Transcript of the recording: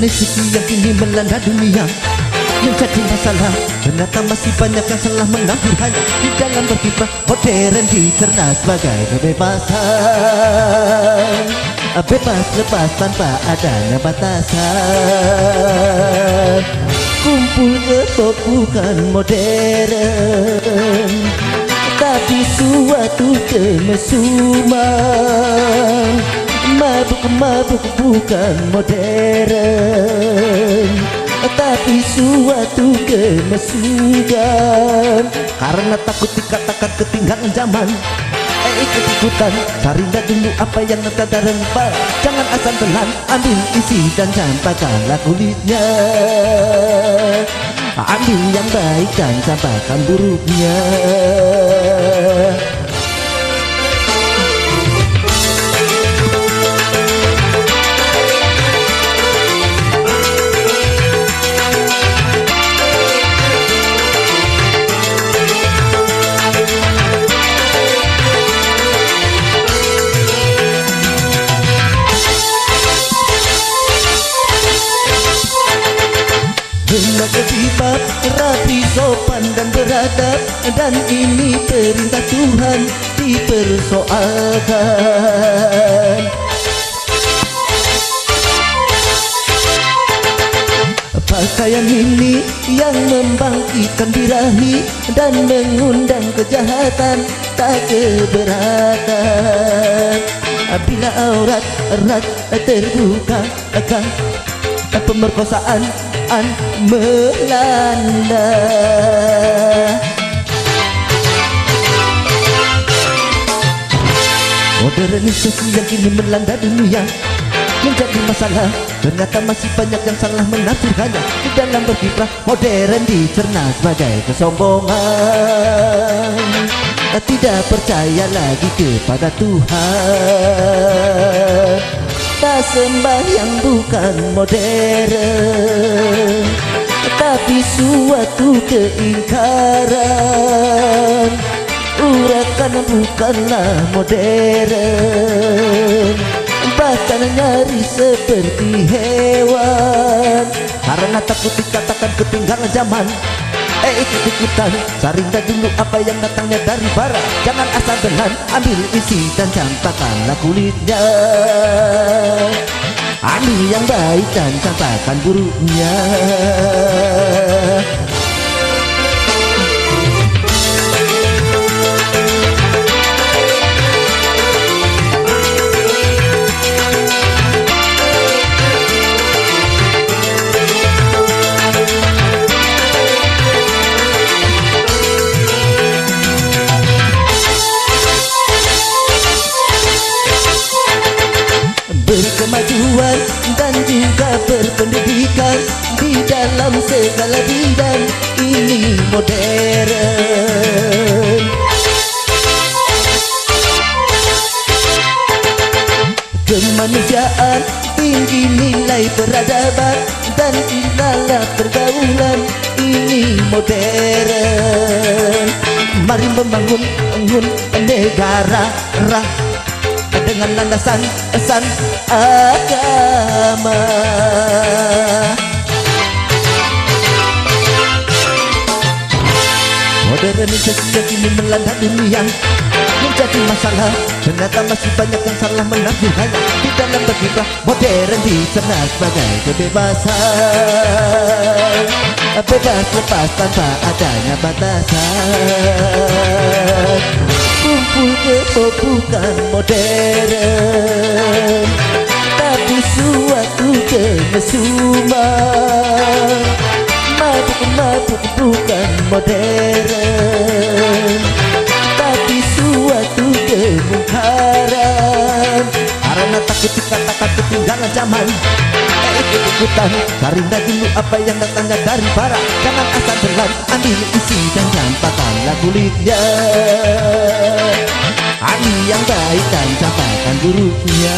rezeki yang kini melanda dunia menjadi masalah. Ternyata masih banyak yang salah mengambil hanya di dalam berkiprah modern dicerna sebagai kebebasan. Bebas lepas tanpa adanya batasan. Kumpul kebo bukan modern, tapi suatu kemesuman. Mabuk-mabuk bukan modern, tapi suatu kemesukan. Karena takut dikatakan ketinggalan zaman, ikut-ikutan cari dulu apa yang tak rempa. Jangan asal telan, ambil isi dan campakkanlah kulitnya. Ambil yang baik dan campakkan buruknya. Bermakasifat, rapi, sopan dan beradab, dan ini perintah Tuhan dipersoalkan. Pakaian ini yang membangkitkan birahi dan mengundang kejahatan tak keberatan. Bila aurat erat terbuka, pemerkosaan melanda. Modernisasi yang kini melanda dunia menjadi masalah. Ternyata masih banyak yang salah menafsirkannya. Di dalam berkiprah modern dicerna sebagai kesombongan. Tidak percaya lagi kepada Tuhan, tak sembahyang bukan modern, tapi suatu keingkaran. Urakan bukanlah modern, bahkan nyaris seperti hewan. Karena takut dikatakan ketinggalan zaman, ikut-ikutan cari dulu apa yang datangnya dari barat. Jangan asal telan, ambil isi dan campakkanlah kulitnya. Ambil yang baik dan campakkan buruknya. Berkemajuan dan juga berpendidikan di dalam segala bidang, ini modern. Kemanusiaan, tinggi nilai peradaban, dan indah pergaulan, ini modern. Mari membangun negara dengan landasan agama. Modernisasi yang kini melanda dunia menjadi masalah. Ternyata masih banyak yang salah menafsirkannya. Di dalam berkiprah modern dicerna sebagai kebebasan. Bebas lepas tanpa adanya batasan. Kumpul kebo bukan modern, tapi suatu kemesuman. Mabuk-mabuk bukan modern, tapi suatu kemungkaran. Karena takut dikatakan ketinggalan zaman, ikut-ikutan cari dulu apa yang datangnya dari barat. Jangan asal telan, ambil isi dan campakkanlah kulitnya. Ambil yang baik dan campakkan buruknya.